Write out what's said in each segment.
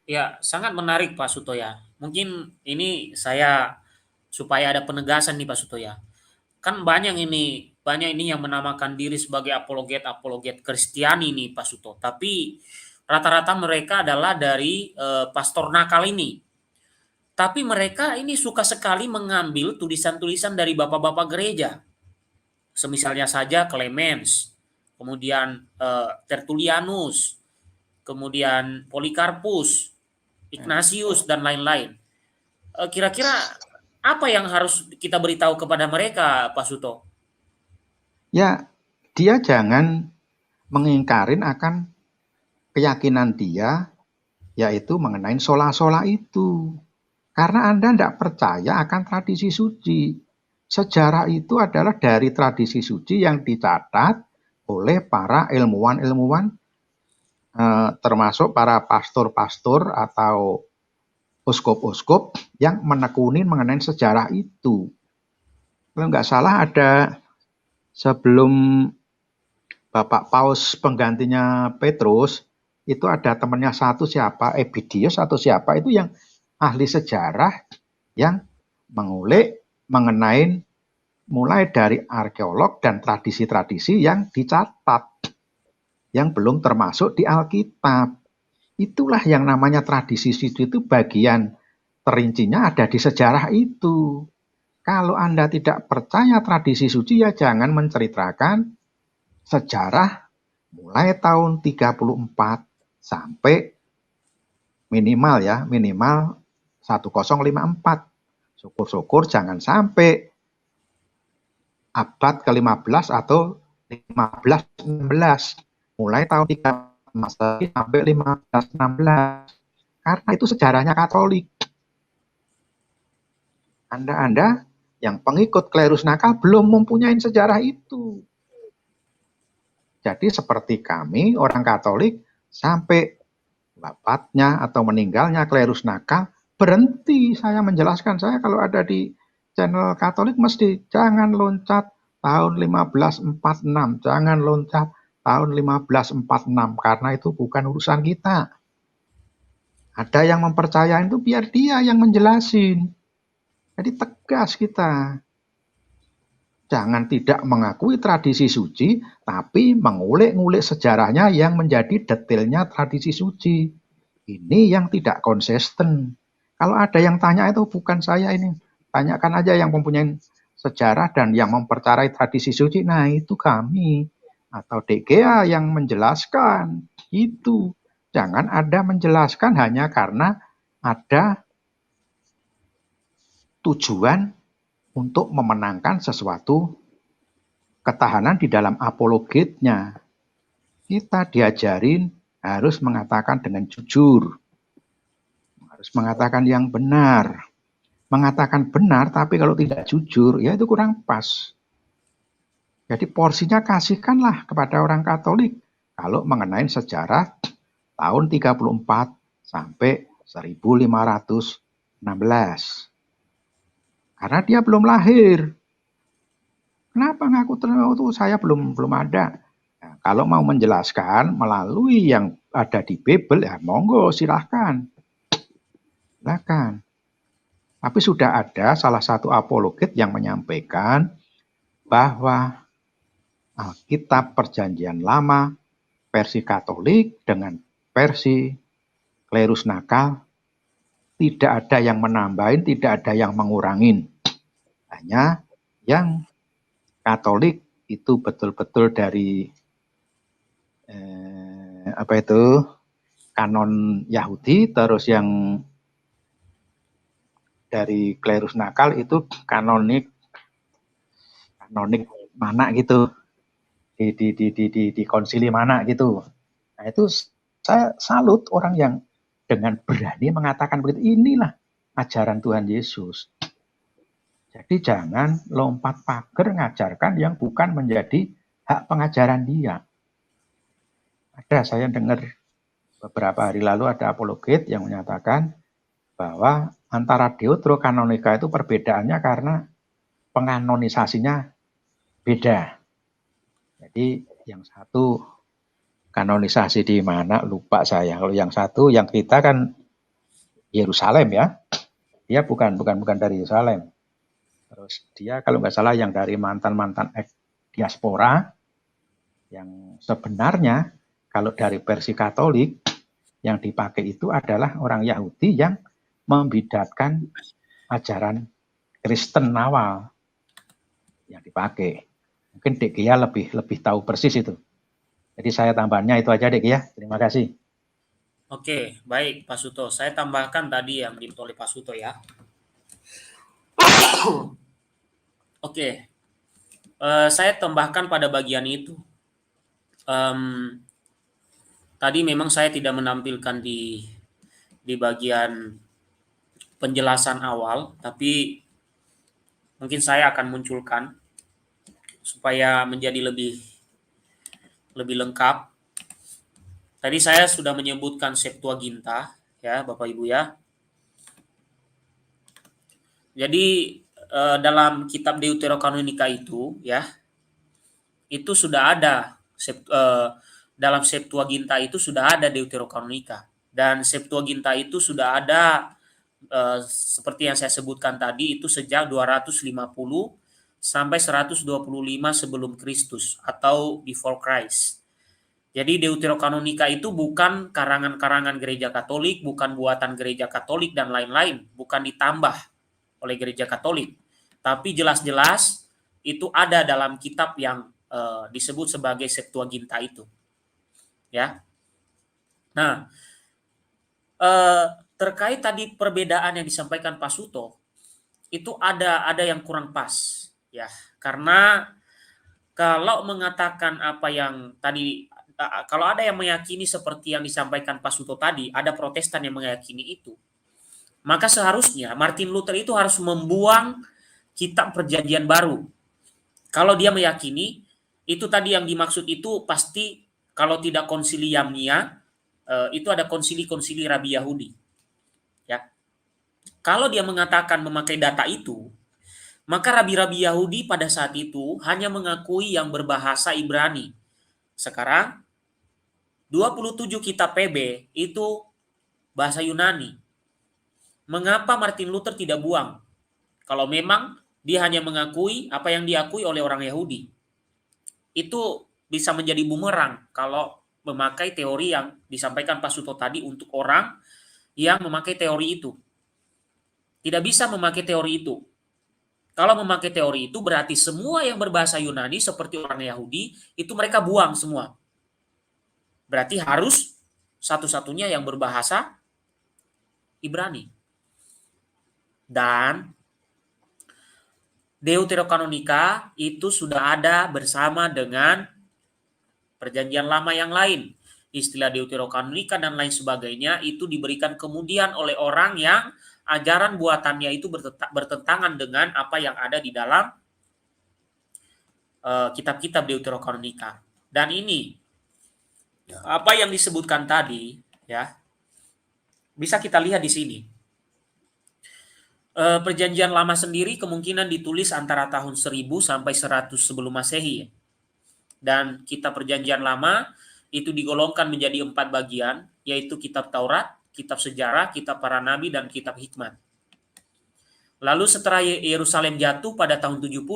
Ya, sangat menarik Pak Suto ya. Mungkin ini saya supaya ada penegasan nih Pak Suto ya. Kan banyak ini yang menamakan diri sebagai apologet Kristiani nih Pak Suto. Tapi rata-rata mereka adalah dari pastor nakal ini. Tapi mereka ini suka sekali mengambil tulisan-tulisan dari bapak-bapak gereja. Semisalnya saja Clemens, kemudian Tertullianus, kemudian Polikarpus, Ignatius dan lain-lain. Kira-kira apa yang harus kita beritahu kepada mereka, Pak Suto? Ya, dia jangan mengingkarin akan keyakinan dia, yaitu mengenai sola-sola itu. Karena Anda tidak percaya akan tradisi suci. Sejarah itu adalah dari tradisi suci yang dicatat oleh para ilmuwan-ilmuwan, termasuk para pastor-pastor atau uskup-uskup yang menekuni mengenai sejarah itu. Kalau nggak salah ada sebelum Bapak Paus penggantinya Petrus, itu ada temannya satu siapa, Ebidius atau siapa itu yang ahli sejarah yang mengulik mengenai mulai dari arkeolog dan tradisi-tradisi yang dicatat, yang belum termasuk di Alkitab. Itulah yang namanya tradisi suci, itu bagian terincinya ada di sejarah itu. Kalau Anda tidak percaya tradisi suci, ya jangan menceritakan sejarah mulai tahun 34 sampai minimal 1054. Syukur-syukur jangan sampai abad ke-15 atau 15-16. Mulai tahun 3 Masehi sampai 1516. Karena itu sejarahnya Katolik. Anda yang pengikut klerus nakal belum mempunyai sejarah itu. Jadi seperti kami orang Katolik sampai wafatnya atau meninggalnya klerus nakal, berhenti saya menjelaskan. Saya kalau ada di channel Katolik mesti jangan loncat tahun 1546, jangan loncat tahun 1546 karena itu bukan urusan kita. Ada yang mempercayai itu biar dia yang menjelasin. Jadi tegas kita. Jangan tidak mengakui tradisi suci, tapi mengulik-ngulik sejarahnya yang menjadi detailnya tradisi suci. Ini yang tidak konsisten. Kalau ada yang tanya itu bukan saya ini. Tanyakan aja yang mempunyai sejarah dan yang mempercayai tradisi suci. Nah itu kami. Atau DGA yang menjelaskan. Itu. Jangan ada menjelaskan hanya karena ada tujuan untuk memenangkan sesuatu ketahanan di dalam apologetnya. Kita diajarin harus mengatakan dengan jujur, harus mengatakan yang benar. Mengatakan benar, tapi kalau tidak jujur, ya itu kurang pas. Jadi porsinya kasihkanlah kepada orang Katolik. Kalau mengenai sejarah tahun 34 sampai 1516. Karena dia belum lahir. Kenapa ngaku itu saya belum ada. Nah, kalau mau menjelaskan melalui yang ada di Bible, ya monggo silahkan. Silahkan. Tapi sudah ada salah satu apologet yang menyampaikan bahwa Alkitab Perjanjian Lama versi Katolik dengan versi klerus nakal tidak ada yang menambahin, tidak ada yang mengurangin. Hanya yang Katolik itu betul-betul dari kanon Yahudi, terus yang dari klerus nakal itu kanonik mana gitu, di konsili mana gitu. Nah itu saya salut orang yang dengan berani mengatakan begitu. Inilah ajaran Tuhan Yesus. Jadi jangan lompat pagar ngajarkan yang bukan menjadi hak pengajaran dia. Ada saya dengar beberapa hari lalu ada apologet yang menyatakan bahwa antara deuterokanonika itu perbedaannya karena penganonisasinya beda. Jadi yang satu kanonisasi di mana lupa saya. Kalau yang satu yang kita kan Yerusalem ya. Dia bukan dari Yerusalem. Terus dia kalau nggak salah yang dari mantan-mantan diaspora, yang sebenarnya kalau dari versi Katolik yang dipakai itu adalah orang Yahudi yang membidatkan ajaran Kristen awal yang dipakai. Mungkin Dek Gia lebih tahu persis itu. Jadi saya tambahnya itu aja Dek Gia. Terima kasih. Oke, baik Pak Suto. Saya tambahkan tadi yang dimaksud oleh Pak Suto ya. Oke, saya tambahkan pada bagian itu. Tadi memang saya tidak menampilkan di bagian penjelasan awal, tapi mungkin saya akan munculkan supaya menjadi lebih lengkap. Tadi saya sudah menyebutkan Septuaginta ya, Bapak Ibu ya. Jadi dalam kitab Deuterokanonika itu ya, itu sudah ada dalam Septuaginta itu sudah ada Deuterokanonika, dan Septuaginta itu sudah ada seperti yang saya sebutkan tadi itu sejak 250 sampai 125 sebelum Kristus atau before Christ. Jadi Deuterokanonika itu bukan karangan-karangan gereja Katolik, bukan buatan gereja Katolik dan lain-lain, bukan ditambah oleh gereja Katolik. Tapi jelas-jelas itu ada dalam kitab yang disebut sebagai Septuaginta itu. Ya. Nah, terkait tadi perbedaan yang disampaikan Pak Suto, itu ada yang kurang pas ya. Karena kalau mengatakan apa yang tadi, kalau ada yang meyakini seperti yang disampaikan Pak Suto tadi, ada Protestan yang meyakini itu, maka seharusnya Martin Luther itu harus membuang kitab Perjanjian Baru. Kalau dia meyakini itu tadi yang dimaksud itu pasti kalau tidak konsili Yamnia, itu ada konsili-konsili Rabi Yahudi. Ya. Kalau dia mengatakan memakai data itu, maka rabi-rabi Yahudi pada saat itu hanya mengakui yang berbahasa Ibrani. Sekarang 27 kitab PB itu bahasa Yunani. Mengapa Martin Luther tidak buang? Kalau memang dia hanya mengakui apa yang diakui oleh orang Yahudi. Itu bisa menjadi bumerang kalau memakai teori yang disampaikan Pak Suto tadi untuk orang yang memakai teori itu. Tidak bisa memakai teori itu. Kalau memakai teori itu berarti semua yang berbahasa Yunani seperti orang Yahudi itu mereka buang semua. Berarti harus satu-satunya yang berbahasa Ibrani. Dan Deuterokanonika itu sudah ada bersama dengan Perjanjian Lama yang lain. Istilah Deuterokanonika dan lain sebagainya itu diberikan kemudian oleh orang yang ajaran buatannya itu bertentangan dengan apa yang ada di dalam kitab-kitab Deuterokanonika. Dan ini apa yang disebutkan tadi ya, bisa kita lihat di sini. Perjanjian Lama sendiri kemungkinan ditulis antara tahun 1000 sampai 100 sebelum Masehi. Dan kitab Perjanjian Lama itu digolongkan menjadi 4 bagian, yaitu kitab Taurat, kitab sejarah, kitab para nabi, dan kitab hikmat. Lalu setelah Yerusalem jatuh pada tahun 70,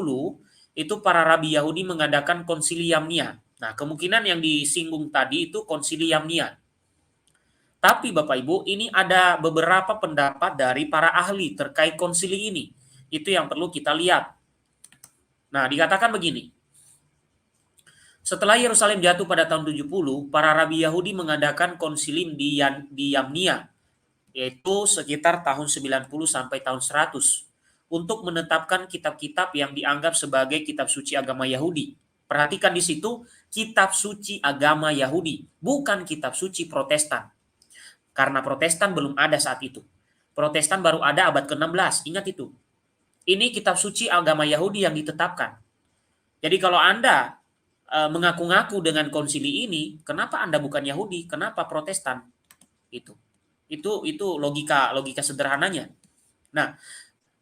itu para rabi Yahudi mengadakan konsili Yamnia. Nah, kemungkinan yang disinggung tadi itu konsili Yamnia. Tapi Bapak Ibu, ini ada beberapa pendapat dari para ahli terkait konsili ini. Itu yang perlu kita lihat. Nah, dikatakan begini. Setelah Yerusalem jatuh pada tahun 70, para rabi Yahudi mengadakan konsili di Yamnia, yaitu sekitar tahun 90 sampai tahun 100, untuk menetapkan kitab-kitab yang dianggap sebagai kitab suci agama Yahudi. Perhatikan di situ, kitab suci agama Yahudi, bukan kitab suci Protestan. Karena Protestan belum ada saat itu. Protestan baru ada abad ke-16, ingat itu. Ini kitab suci agama Yahudi yang ditetapkan. Jadi kalau Anda mengaku-ngaku dengan konsili ini, kenapa Anda bukan Yahudi? Kenapa Protestan? Itu logika sederhananya. Nah,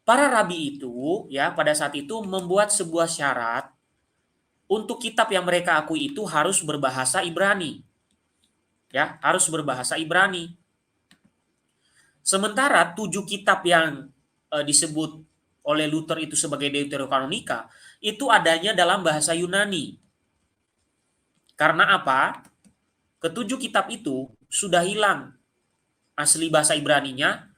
para rabi itu ya pada saat itu membuat sebuah syarat untuk kitab yang mereka akui itu harus berbahasa Ibrani. Ya, harus berbahasa Ibrani. Sementara 7 kitab yang disebut oleh Luther itu sebagai Deuterokanonika itu adanya dalam bahasa Yunani. Karena apa? Ketujuh kitab itu sudah hilang asli bahasa Ibraninya,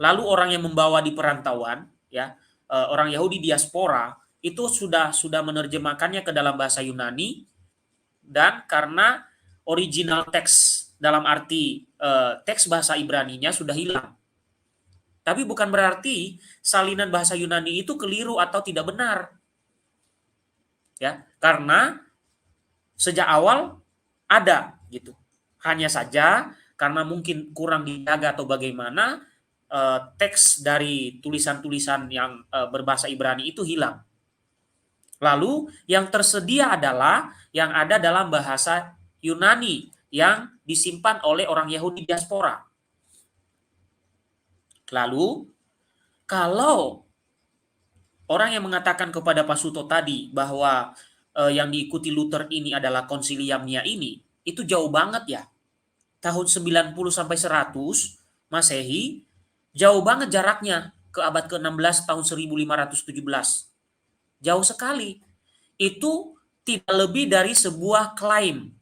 lalu orang yang membawa di perantauan, ya, orang Yahudi diaspora itu sudah menerjemahkannya ke dalam bahasa Yunani, dan karena original teks dalam arti teks bahasa Ibraninya sudah hilang. Tapi bukan berarti salinan bahasa Yunani itu keliru atau tidak benar. Ya, karena sejak awal ada gitu. Hanya saja karena mungkin kurang dijaga atau bagaimana, teks dari tulisan-tulisan yang berbahasa Ibrani itu hilang. Lalu yang tersedia adalah yang ada dalam bahasa Yunani yang disimpan oleh orang Yahudi diaspora. Lalu kalau orang yang mengatakan kepada Pak Suto tadi bahwa yang diikuti Luther ini adalah Konsilium Nia ini, itu jauh banget ya. Tahun 90 sampai 100 Masehi, jauh banget jaraknya ke abad ke-16 tahun 1517. Jauh sekali. Itu tidak lebih dari sebuah klaim.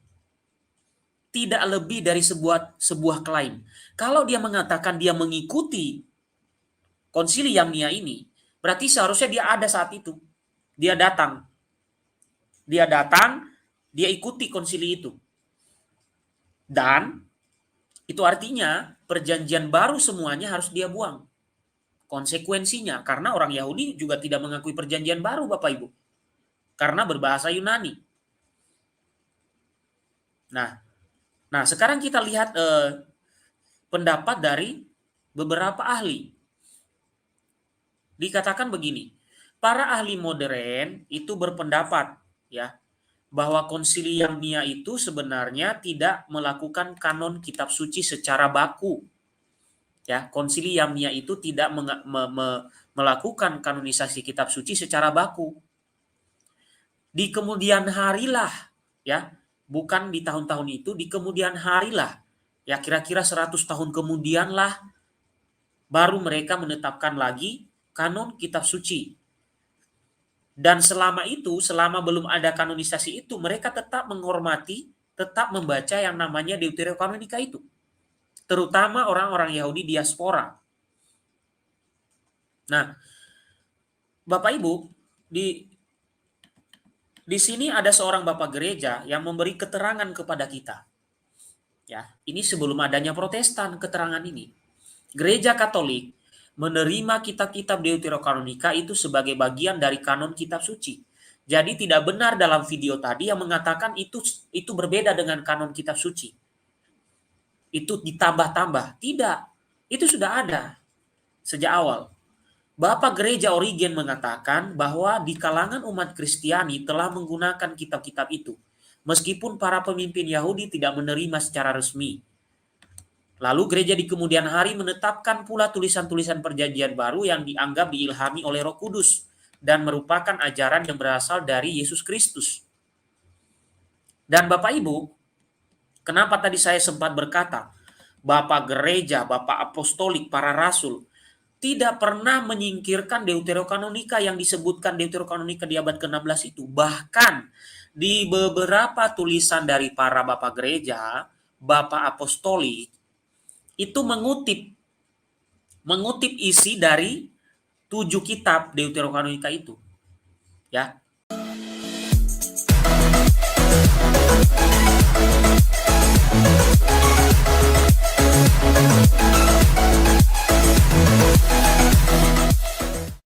Tidak lebih dari sebuah klaim. Kalau dia mengatakan dia mengikuti Konsilium Nia ini, berarti seharusnya dia ada saat itu. Dia datang. Dia ikuti konsili itu. Dan itu artinya perjanjian baru semuanya harus dia buang. Konsekuensinya, karena orang Yahudi juga tidak mengakui perjanjian baru, Bapak Ibu. Karena berbahasa Yunani. Nah, sekarang kita lihat pendapat dari beberapa ahli. Dikatakan begini, para ahli modern itu berpendapat ya bahwa Konsilium Nia itu sebenarnya tidak melakukan kanon kitab suci secara baku. Ya, Konsilium Nia itu tidak melakukan kanonisasi kitab suci secara baku. Di kemudian harilah, ya, bukan di tahun-tahun itu, di kemudian harilah, ya kira-kira 100 tahun kemudian lah, baru mereka menetapkan lagi kanon kitab suci. Dan selama itu, selama belum ada kanonisasi itu, mereka tetap menghormati, tetap membaca yang namanya Deuterokanonika itu. Terutama orang-orang Yahudi diaspora. Nah, Bapak Ibu, di sini ada seorang Bapak gereja yang memberi keterangan kepada kita. Ya, ini sebelum adanya Protestan keterangan ini. Gereja Katolik menerima kitab-kitab Deuterokanonika itu sebagai bagian dari kanon kitab suci. Jadi tidak benar dalam video tadi yang mengatakan itu berbeda dengan kanon kitab suci. Itu ditambah-tambah. Tidak. Itu sudah ada sejak awal. Bapak Gereja Origen mengatakan bahwa di kalangan umat Kristiani telah menggunakan kitab-kitab itu, meskipun para pemimpin Yahudi tidak menerima secara resmi. Lalu gereja di kemudian hari menetapkan pula tulisan-tulisan perjanjian baru yang dianggap diilhami oleh Roh Kudus dan merupakan ajaran yang berasal dari Yesus Kristus. Dan Bapak Ibu, kenapa tadi saya sempat berkata, Bapak Gereja, Bapak Apostolik, para Rasul, tidak pernah menyingkirkan Deuterokanonika yang disebutkan Deuterokanonika di abad ke-16 itu. Bahkan di beberapa tulisan dari para Bapak Gereja, Bapak Apostolik, itu mengutip isi dari 7 kitab Deuterokanonika itu. Ya.